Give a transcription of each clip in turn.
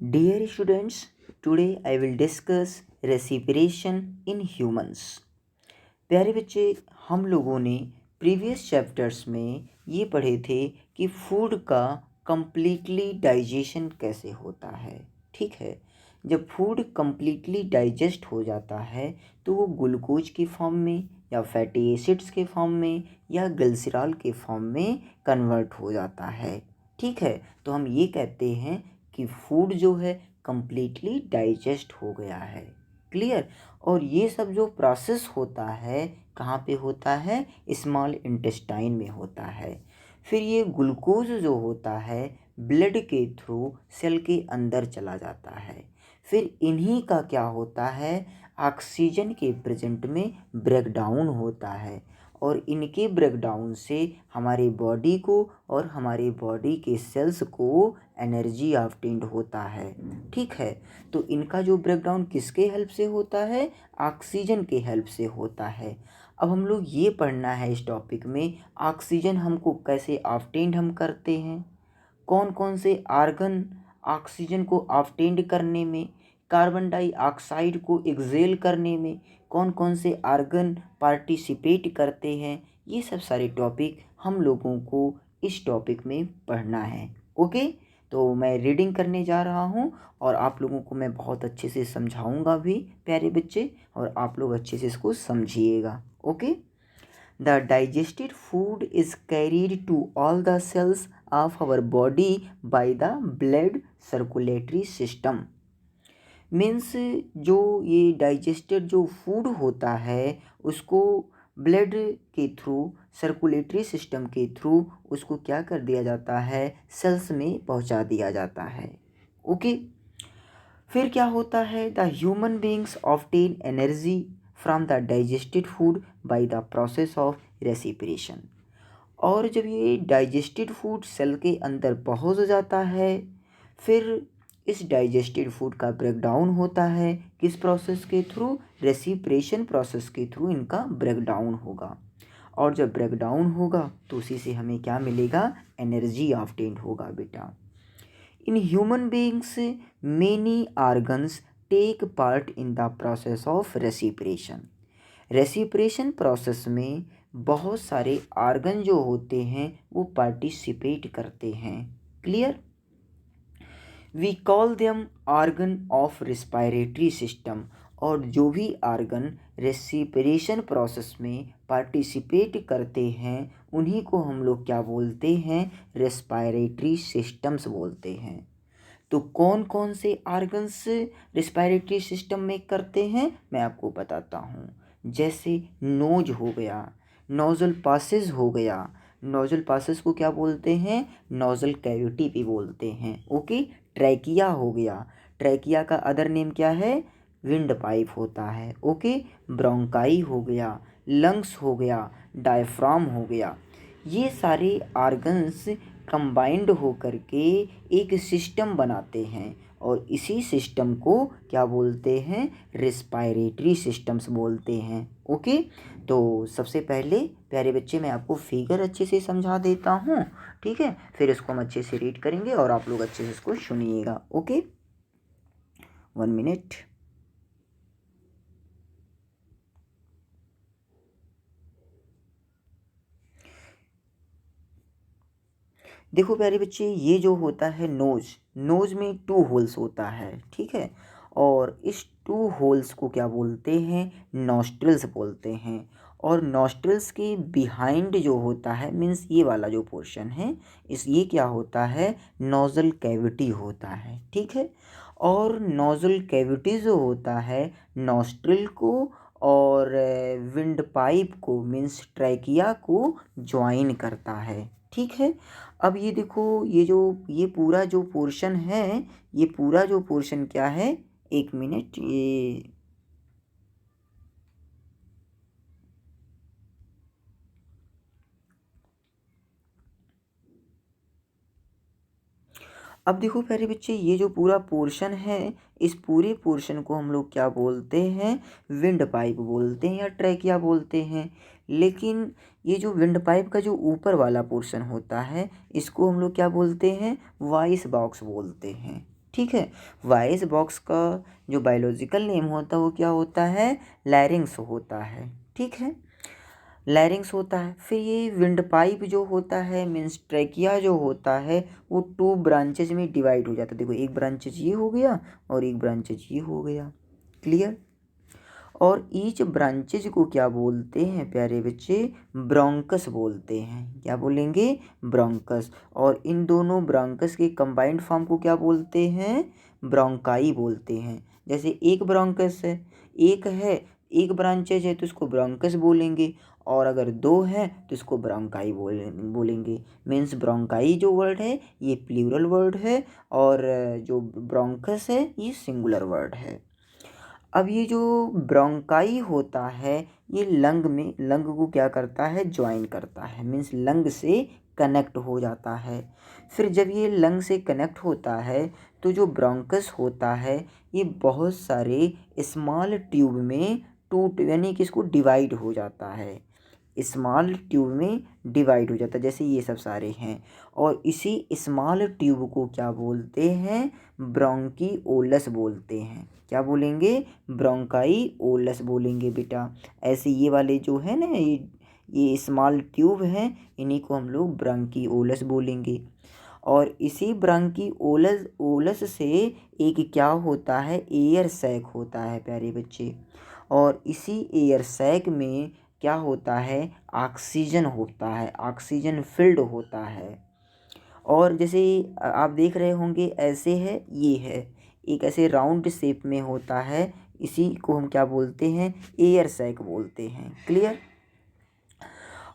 Dear students, today I will discuss respiration in humans. प्यारे बच्चे, हम लोगों ने प्रीवियस चैप्टर्स में ये पढ़े थे कि फूड का कंप्लीटली डाइजेशन कैसे होता है। ठीक है, जब फूड कंप्लीटली डाइजेस्ट हो जाता है तो वो ग्लूकोज के फॉर्म में या फैटी एसिड्स के फॉर्म में या ग्लिसरॉल के फॉर्म में कन्वर्ट हो जाता है। ठीक है, तो हम ये कहते हैं कि फूड जो है कंप्लीटली डाइजेस्ट हो गया है। क्लियर। और ये सब जो प्रोसेस होता है कहाँ पे होता है? स्मॉल इंटेस्टाइन में होता है। फिर ये ग्लूकोज जो होता है ब्लड के थ्रू सेल के अंदर चला जाता है। फिर इन्हीं का क्या होता है? ऑक्सीजन के प्रेजेंट में ब्रेकडाउन होता है और इनके ब्रेकडाउन से हमारे बॉडी को और हमारे बॉडी के सेल्स को एनर्जी ऑब्टेन्ड होता है। ठीक है, तो इनका जो ब्रेकडाउन किसके हेल्प से होता है? ऑक्सीजन के हेल्प से होता है। अब हम लोग ये पढ़ना है इस टॉपिक में ऑक्सीजन हमको कैसे ऑब्टेन्ड हम करते हैं, कौन कौन से आर्गन ऑक्सीजन को ऑब्टेन्ड करने में, कार्बन डाइऑक्साइड को एक्सेल करने में कौन कौन से आर्गन पार्टिसिपेट करते हैं। ये सब सारे टॉपिक हम लोगों को इस टॉपिक में पढ़ना है। ओके, तो मैं रीडिंग करने जा रहा हूँ और आप लोगों को मैं बहुत अच्छे से समझाऊंगा भी प्यारे बच्चे, और आप लोग अच्छे से इसको समझिएगा। Okay, the digested food is carried to all the cells of our body by the blood circulatory system. Means जो ये डाइजेस्टेड जो फूड होता है उसको ब्लड के थ्रू, सर्कुलेटरी सिस्टम के थ्रू उसको क्या कर दिया जाता है? सेल्स में पहुंचा दिया जाता है। ओके, फिर क्या होता है? The human beings obtain energy from the digested food by the process of respiration. और जब ये डाइजेस्टेड फूड सेल के अंदर पहुंच जाता है फिर इस डाइजेस्टेड फूड का ब्रेकडाउन होता है किस प्रोसेस के थ्रू? रेस्पिरेशन प्रोसेस के थ्रू इनका ब्रेकडाउन होगा। और जब ब्रेकडाउन होगा तो उसी से हमें क्या मिलेगा? एनर्जी ऑब्टेन्ड होगा बेटा। In human beings, many organs take part in the process of respiration. Respiration process में बहुत सारे आर्गन जो होते हैं वो पार्टिसिपेट करते हैं। Clear. We call them organ of respiratory system. और जो भी आर्गन रेस्पिरेशन प्रोसेस में पार्टिसिपेट करते हैं उन्हीं को हम लोग क्या बोलते हैं? रेस्पिरेटरी सिस्टम्स बोलते हैं। तो कौन कौन से आर्गन्स रेस्पिरेटरी सिस्टम में करते हैं मैं आपको बताता हूँ। जैसे नोज हो गया, नोजल पासेज हो गया। नोजल पासेज को क्या बोलते हैं? नोजल कैविटी भी बोलते हैं। ओके, ट्रैकिया हो गया, ट्रैकिया का अदर नेम क्या है? विंड पाइप होता है। ओके, ब्रोंकाई हो गया, लंग्स हो गया, डायफ्राम हो गया। ये सारे आर्गन्स कंबाइंड होकर के एक सिस्टम बनाते हैं और इसी सिस्टम को क्या बोलते हैं? रेस्पिरेटरी सिस्टम्स बोलते हैं। ओके, तो सबसे पहले प्यारे बच्चे मैं आपको फिगर अच्छे से समझा देता हूँ। ठीक है, फिर इसको हम अच्छे से रीड करेंगे और आप लोग अच्छे से इसको सुनिएगा। Okay, 1 minute. देखो प्यारे बच्चे, ये जो होता है नोज, नोज में 2 होल्स होता है। ठीक है, और इस 2 होल्स को क्या बोलते हैं? नॉस्ट्रिल्स बोलते हैं। और नॉस्ट्रिल्स के बिहाइंड जो होता है मीन्स ये वाला जो पोर्शन है ये क्या होता है? नोजल कैविटी होता है। ठीक है, और नोजल कैविटी जो होता है नॉस्ट्रिल को और विंड पाइप को मीन्स ट्रैकिया को ज्वाइन करता है। ठीक है, अब ये देखो ये पूरा जो पोर्शन है, ये पूरा जो पोर्शन क्या है? 1 मिनट। ये अब देखो प्यारे बच्चे, ये जो पूरा पोर्शन है इस पूरे पोर्शन को हम लोग क्या बोलते हैं? विंड पाइप बोलते हैं या ट्रैकिया बोलते हैं। लेकिन ये जो विंड पाइप का जो ऊपर वाला पोर्शन होता है इसको हम लोग क्या बोलते हैं? वॉइस बॉक्स बोलते हैं। ठीक है। वॉइस बॉक्स का जो बायोलॉजिकल नेम होता है वो क्या होता है, लैरिंग्स होता है। ठीक है, लैरिंग्स होता है। फिर ये विंड पाइप जो होता है मीन्स ट्रैकिया जो होता है वो 2 ब्रांचेज में डिवाइड हो जाता है। देखो एक ब्रांचेज ये हो गया और एक ब्रांचेज ये हो गया, क्लियर। और ईच ब्रांचेज को क्या बोलते हैं प्यारे बच्चे, ब्रोंकस बोलते हैं। क्या बोलेंगे, ब्रोंकस। और इन दोनों ब्रोंकस के कंबाइंड फॉर्म को क्या बोलते हैं, ब्रोंकाई बोलते हैं। जैसे एक ब्रोंकस है, एक ब्रांचेज है तो इसको ब्रोंकस बोलेंगे, और अगर 2 है तो इसको ब्रोंकाई बोलेंगे। मीन्स ब्रोंकाई जो वर्ड है ये प्लूरल वर्ड है, और जो ब्रोंकस है ये सिंगुलर वर्ड है। अब ये जो ब्रोंकाई होता है ये लंग को क्या करता है, ज्वाइन करता है, मीन्स लंग से कनेक्ट हो जाता है। फिर जब ये लंग से कनेक्ट होता है तो जो ब्रोंकस होता है ये बहुत सारे स्मॉल ट्यूब में टूट यानी कि इसको डिवाइड हो जाता है, स्मॉल ट्यूब में डिवाइड हो जाता है, जैसे ये सब सारे हैं। और इसी स्मॉल ट्यूब को क्या बोलते हैं, ब्रोंकीओलस बोलते हैं। क्या बोलेंगे, ब्रोंकाईओलस बोलेंगे बेटा। ऐसे ये वाले जो है ना, ये स्मॉल ट्यूब हैं, इन्हीं को हम लोग ब्रोंकीओलस बोलेंगे। और इसी ब्रोंकीओलस ओलस से एक क्या होता है, एयर सैक होता है प्यारे बच्चे। और इसी एयर सैक में क्या होता है, ऑक्सीजन होता है, ऑक्सीजन फिल्ड होता है। और जैसे आप देख रहे होंगे ऐसे है, ये है एक ऐसे राउंड शेप में होता है, इसी को हम क्या बोलते हैं, एयर सैक बोलते हैं, क्लियर।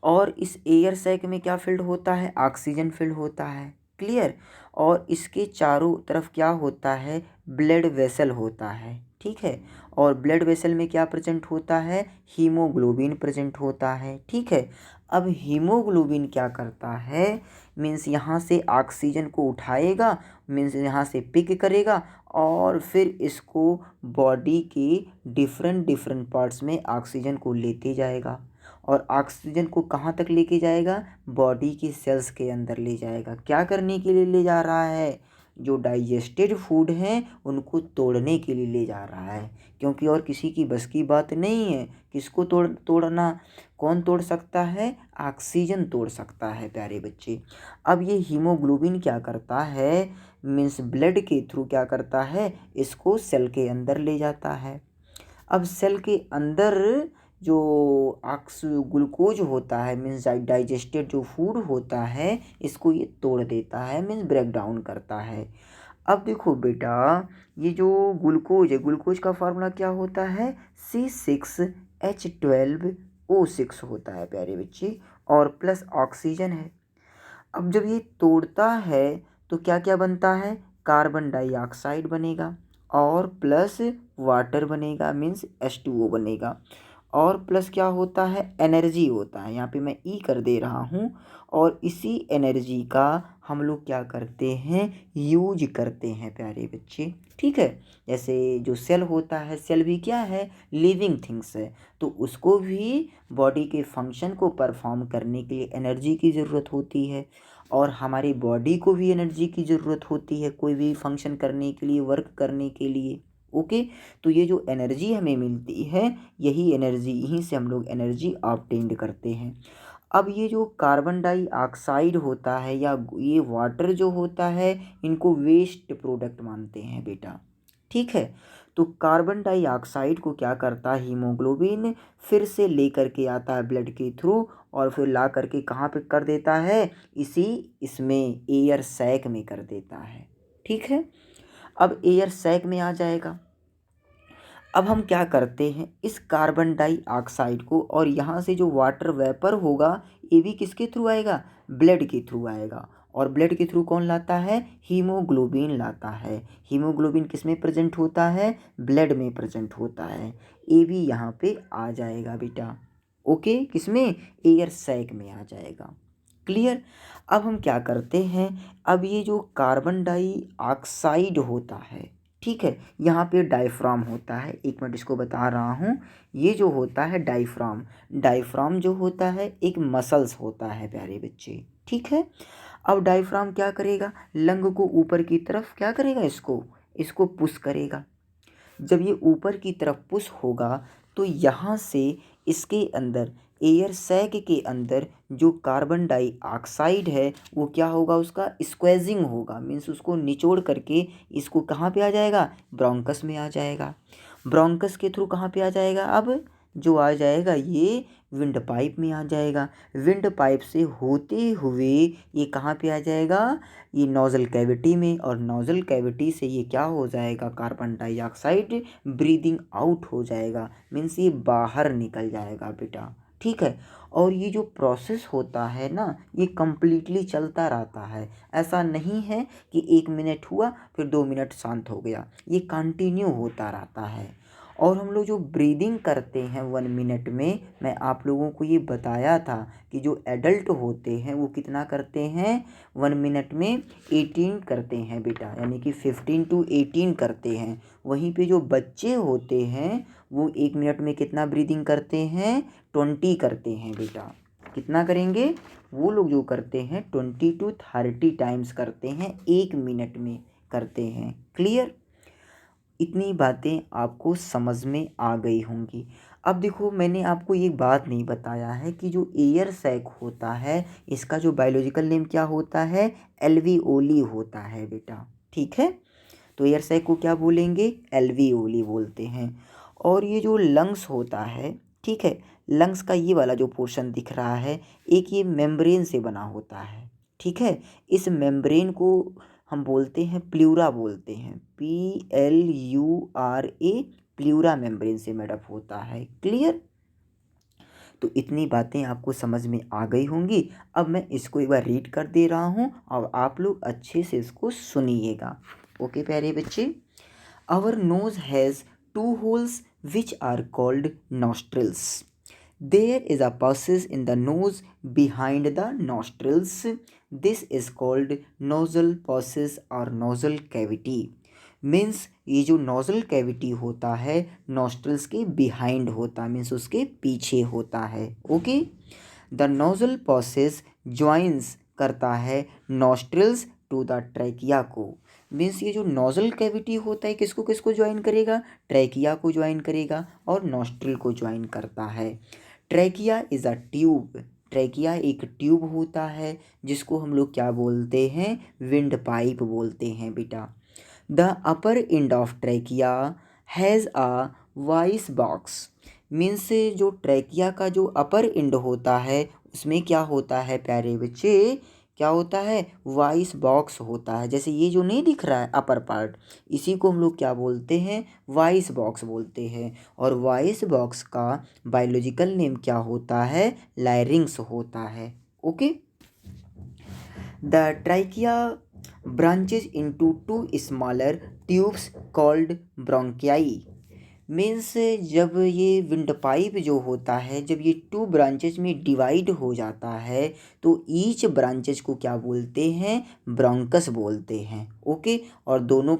और इस एयर सैक में क्या फिल्ड होता है, ऑक्सीजन फिल्ड होता है, क्लियर। और इसके चारों तरफ क्या होता है, ब्लड वेसल होता है, ठीक है। और ब्लड वेसल में क्या प्रेजेंट होता है, हीमोग्लोबिन प्रेजेंट होता है, ठीक है। अब हीमोग्लोबिन क्या करता है, मीन्स यहाँ से ऑक्सीजन को उठाएगा, मीन्स यहाँ से पिक करेगा, और फिर इसको बॉडी के डिफरेंट डिफरेंट पार्ट्स में ऑक्सीजन को लेते जाएगा। और ऑक्सीजन को कहाँ तक लेके जाएगा, बॉडी की सेल्स के अंदर ले जाएगा। क्या करने के लिए ले जा रहा है, जो डाइजेस्टेड फूड हैं उनको तोड़ने के लिए ले जा रहा है, क्योंकि और किसी की बस की बात नहीं है। किसको तोड़ना, कौन तोड़ सकता है, ऑक्सीजन तोड़ सकता है प्यारे बच्चे। अब ये हीमोग्लोबिन क्या करता है, मीन्स ब्लड के थ्रू क्या करता है, इसको सेल के अंदर ले जाता है। अब सेल के अंदर जो ग्लूकोज होता है, मीन्स डाइजेस्टेड जो फूड होता है, इसको ये तोड़ देता है, मीन्स ब्रेक डाउन करता है। अब देखो बेटा, ये जो ग्लूकोज है, ग्लूकोज का फार्मूला क्या होता है, C6H12O6 होता है प्यारे बच्चे, और प्लस ऑक्सीजन है। अब जब ये तोड़ता है तो क्या क्या बनता है, कार्बन डाइऑक्साइड बनेगा, और प्लस वाटर बनेगा, मीन्स H2O बनेगा। और प्लस क्या होता है, एनर्जी होता है, यहाँ पे मैं ई कर दे रहा हूँ। और इसी एनर्जी का हम लोग क्या करते हैं, यूज करते हैं प्यारे बच्चे, ठीक है। जैसे जो सेल होता है, सेल भी क्या है, लिविंग थिंग्स है, तो उसको भी बॉडी के फंक्शन को परफॉर्म करने के लिए एनर्जी की ज़रूरत होती है। और हमारी बॉडी को भी एनर्जी की ज़रूरत होती है कोई भी फंक्शन करने के लिए, वर्क करने के लिए, ओके। तो ये जो एनर्जी हमें मिलती है, यही एनर्जी, यहीं से हम लोग एनर्जी ऑब्टेन्ड करते हैं। अब ये जो कार्बन डाइऑक्साइड होता है या ये वाटर जो होता है, इनको वेस्ट प्रोडक्ट मानते हैं बेटा, ठीक है। तो कार्बन डाइऑक्साइड को क्या करता है, हीमोग्लोबिन फिर से लेकर के आता है ब्लड के थ्रू, और फिर ला करके कहाँ पे कर देता है, इसी इसमें एयर सैक में कर देता है, ठीक है। अब एयर सैक में आ जाएगा। अब हम क्या करते हैं, इस कार्बन डाइऑक्साइड को, और यहाँ से जो वाटर वेपर होगा ये भी किसके थ्रू आएगा, ब्लड के थ्रू आएगा। और ब्लड के थ्रू कौन लाता है, हीमोग्लोबिन लाता है। हीमोग्लोबिन किस में प्रेजेंट होता है, ब्लड में प्रेजेंट होता है। ये भी यहाँ पे आ जाएगा बेटा, ओके, किसमें, एयर सैक में आ जाएगा, क्लियर। अब हम क्या करते हैं, अब ये जो कार्बन डाइऑक्साइड होता है, ठीक है, यहाँ पे डायफ्राम होता है, एक मिनट इसको बता रहा हूँ। ये जो होता है डायफ्राम, डायफ्राम जो होता है एक मसल्स होता है प्यारे बच्चे, ठीक है। अब डायफ्राम क्या करेगा, लंग को ऊपर की तरफ क्या करेगा, इसको पुश करेगा। जब ये ऊपर की तरफ पुश होगा तो यहाँ से इसके अंदर एयर सैक के अंदर जो कार्बन डाइऑक्साइड है वो क्या होगा, उसका स्क्वेजिंग होगा, मीन्स उसको निचोड़ करके इसको कहाँ पे आ जाएगा, ब्रोंकस में आ जाएगा। ब्रोंकस के थ्रू कहाँ पे आ जाएगा, अब जो आ जाएगा ये विंड पाइप में आ जाएगा। विंड पाइप से होते हुए ये कहाँ पे आ जाएगा, ये नोज़ल कैविटी में, और नोज़ल कैविटी से ये क्या हो जाएगा, कार्बन डाइऑक्साइड ब्रीदिंग आउट हो जाएगा, मीन्स ये बाहर निकल जाएगा बेटा, ठीक है। और ये जो प्रोसेस होता है ना, ये कम्प्लीटली चलता रहता है। ऐसा नहीं है कि 1 मिनट हुआ फिर 2 मिनट शांत हो गया, ये कंटिन्यू होता रहता है। और हम लोग जो ब्रीदिंग करते हैं 1 मिनट में, मैं आप लोगों को ये बताया था कि जो एडल्ट होते हैं वो कितना करते हैं, 1 मिनट में 18 करते हैं बेटा, यानी कि 15 to 18 करते हैं। वहीं पे जो बच्चे होते हैं वो 1 मिनट में कितना ब्रीदिंग करते हैं, 20 करते हैं बेटा। कितना करेंगे, वो लोग जो करते हैं 20 to 30 टाइम्स करते हैं, 1 मिनट में करते हैं। क्लियर, इतनी बातें आपको समझ में आ गई होंगी। अब देखो, मैंने आपको ये बात नहीं बताया है कि जो एयर सैक होता है इसका जो बायोलॉजिकल नेम क्या होता है, एल्वियोली होता है बेटा, ठीक है। तो एयर सैक को क्या बोलेंगे, एल्वियोली बोलते हैं। और ये जो लंग्स होता है, ठीक है, लंग्स का ये वाला जो पोर्शन दिख रहा है, एक ये मेम्ब्रेन से बना होता है, ठीक है। इस मेम्ब्रेन को हम बोलते हैं प्ल्यूरा बोलते हैं, PLURA, प्ल्यूरा मेम्ब्रेन से मेडअप होता है। क्लियर, तो इतनी बातें आपको समझ में आ गई होंगी। अब मैं इसको एक बार रीड कर दे रहा हूँ और आप लोग अच्छे से इसको सुनिएगा। ओके प्यारे बच्चे, our nose has 2 holes which are called nostrils. There is a passage in the nose behind the nostrils. This is called nasal passage or nasal cavity. Means ये जो नोजल कैविटी होता है नॉस्ट्रल्स के behind होता है, means उसके पीछे होता है। Okay, the nasal passage joins करता है नॉस्ट्रल्स टू द ट्रैकिया को। मीन्स ये जो नोजल कैविटी होता है किसको किसको ज्वाइन करेगा, ट्रैकिया को ज्वाइन करेगा और नॉस्ट्रल को ज्वाइन करता है। Trachea is a tube, trachea एक ट्यूब होता है जिसको हम लोग क्या बोलते हैं, विंड पाइप बोलते हैं बेटा। The upper end of trachea has a voice box. Means जो ट्रैकिया का जो अपर एंड होता है उसमें क्या होता है प्यारे बच्चे, क्या होता है, वॉइस बॉक्स होता है। जैसे ये जो नहीं दिख रहा है अपर पार्ट, इसी को हम लोग क्या बोलते हैं, वॉइस बॉक्स बोलते हैं। और वॉइस बॉक्स का बायोलॉजिकल नेम क्या होता है, लायरिंग्स होता है। Okay, the trachea branches into 2 smaller tubes called bronchi. Means जब ये विंड पाइप जो होता है, जब ये 2 ब्रांचेज में डिवाइड हो जाता है तो ईच ब्रांचेज को क्या बोलते हैं, ब्रोंकस बोलते हैं। ओके, और दोनों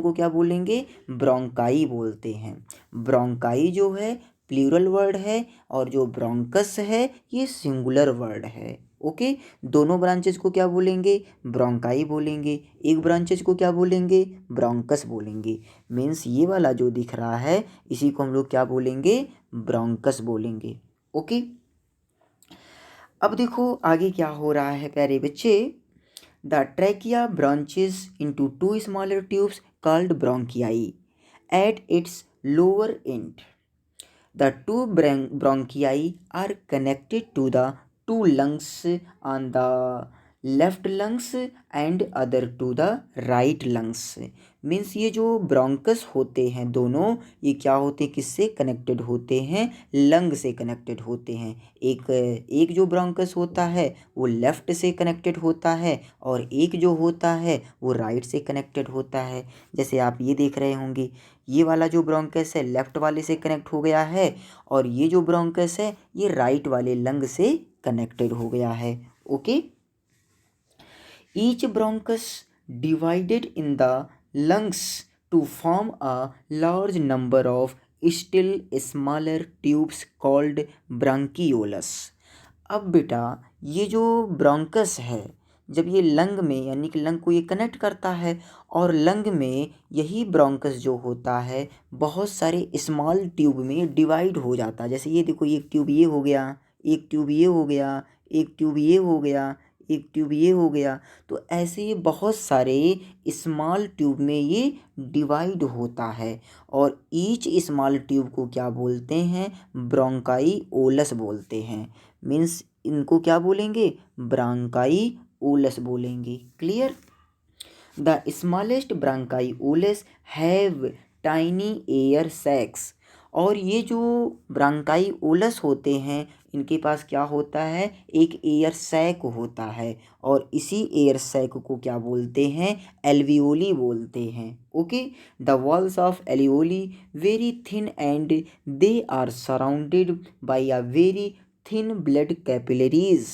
को क्या बोलेंगे, ब्रोंकाई बोलते हैं। ब्रोंकाई जो है प्लूरल वर्ड है और जो ब्रोंकस है ये सिंगुलर वर्ड है। ओके, दोनों ब्रांचेज को क्या बोलेंगे, ब्रोंकाई बोलेंगे, एक ब्रांचेज को क्या बोलेंगे, ब्रोंकस बोलेंगे। मीन्स ये वाला जो दिख रहा है इसी को हम लोग क्या बोलेंगे, ब्रोंकस बोलेंगे। ओके, अब देखो आगे क्या हो रहा है प्यारे बच्चे। The trachea branches into 2 smaller tubes called bronchi at its lower end. The 2 bronchi are connected to the 2 lungs on the left lungs and other to the right lungs. Means ये जो ब्रोंकस होते हैं दोनों, ये क्या होते हैं, किससे कनेक्टेड होते हैं, लंग से कनेक्टेड होते हैं। एक जो ब्रोंकस होता है वो लेफ़्ट से कनेक्टेड होता है और एक जो होता है वो राइट से कनेक्टेड होता है। जैसे आप ये देख रहे होंगे, ये वाला जो ब्रोंकस है लेफ़्ट वाले से कनेक्ट हो गया है और ये जो ब्रोंकस है ये राइट वाले लंग से कनेक्टेड हो गया है। Okay, each bronchus divided in the lungs to form a large number of still smaller tubes called bronchioles. अब बेटा ये जो ब्रोंकस है जब ये लंग में यानी कि लंग को ये कनेक्ट करता है, और लंग में यही ब्रोंकस जो होता है बहुत सारे स्मॉल ट्यूब में डिवाइड हो जाता है। जैसे ये देखो, एक ट्यूब ये हो गया, एक ट्यूब ये हो गया, एक ट्यूब ये हो गया, एक ट्यूब ये हो गया। तो ऐसे ये बहुत सारे स्मॉल ट्यूब में ये डिवाइड होता है, और ईच स्मॉल ट्यूब को क्या बोलते हैं? ब्रोंकाई ओलस बोलते हैं। मीन्स इनको क्या बोलेंगे? ब्रोंकाई ओलस बोलेंगे। Clear? The smallest bronchioles have tiny air sacs. और ये जो ब्रोंकाइओलस होते हैं इनके पास क्या होता है? एक एयर सैक होता है, और इसी एयर सैक को क्या बोलते हैं? एल्वियोली बोलते हैं। Okay. The walls of alveoli very thin and they are surrounded by a very thin blood capillaries.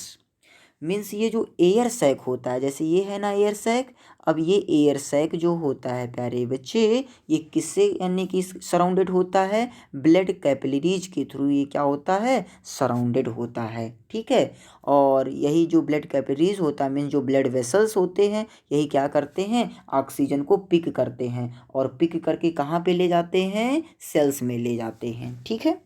Means ये जो एयर सैक होता है, जैसे ये है ना एयर सैक, अब ये एयर सैक जो होता है प्यारे बच्चे, ये किससे यानी कि सराउंडेड होता है? ब्लड कैपिलरीज के थ्रू ये क्या होता है? सराउंडेड होता है। ठीक है। और यही जो ब्लड कैपिलरीज होता है, मीन्स जो ब्लड वेसल्स होते हैं, यही क्या करते हैं? ऑक्सीजन को पिक करते हैं, और पिक करके कहाँ पे ले जाते हैं? सेल्स में ले जाते हैं। ठीक है।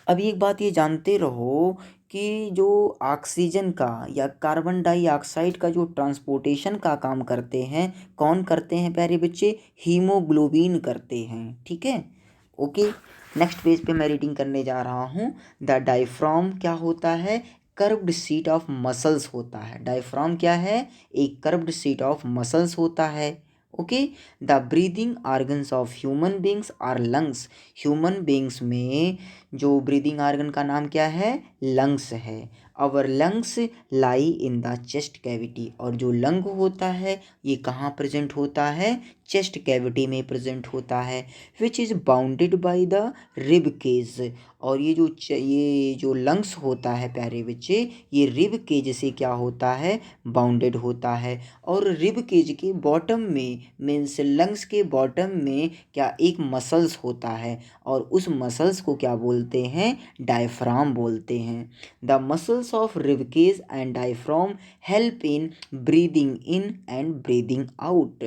अब एक बात ये जानते रहो कि जो ऑक्सीजन का या कार्बन डाइऑक्साइड का जो ट्रांसपोर्टेशन का काम करते हैं, कौन करते हैं प्यारे बच्चे? हीमोग्लोबिन करते हैं। ठीक है। ओके। नेक्स्ट पेज पे मैं रीडिंग करने जा रहा हूँ। द डायफ्राम क्या होता है? कर्व्ड सीट ऑफ मसल्स होता है। डायफ्राम क्या है? एक कर्व्ड सीट ऑफ मसल्स होता है। Okay. The breathing organs of human beings are lungs. Human beings में जो ब्रीदिंग ऑर्गन का नाम क्या है? लंग्स है। Our lungs lie in the chest cavity. और जो लंग होता है ये कहाँ प्रेजेंट होता है? चेस्ट कैविटी में प्रेजेंट होता है। Which is bounded by the rib cage. और ये जो लंग्स होता है प्यारे बच्चे, ये रिब केज से क्या होता है? बाउंडेड होता है। और रिब केज के बॉटम में, मीन्स लंग्स के बॉटम में क्या एक मसल्स होता है, और उस मसल्स को क्या बोलते हैं? डायफ्राम बोलते हैं। The muscles of ribcage and diaphragm help in breathing in and breathing out.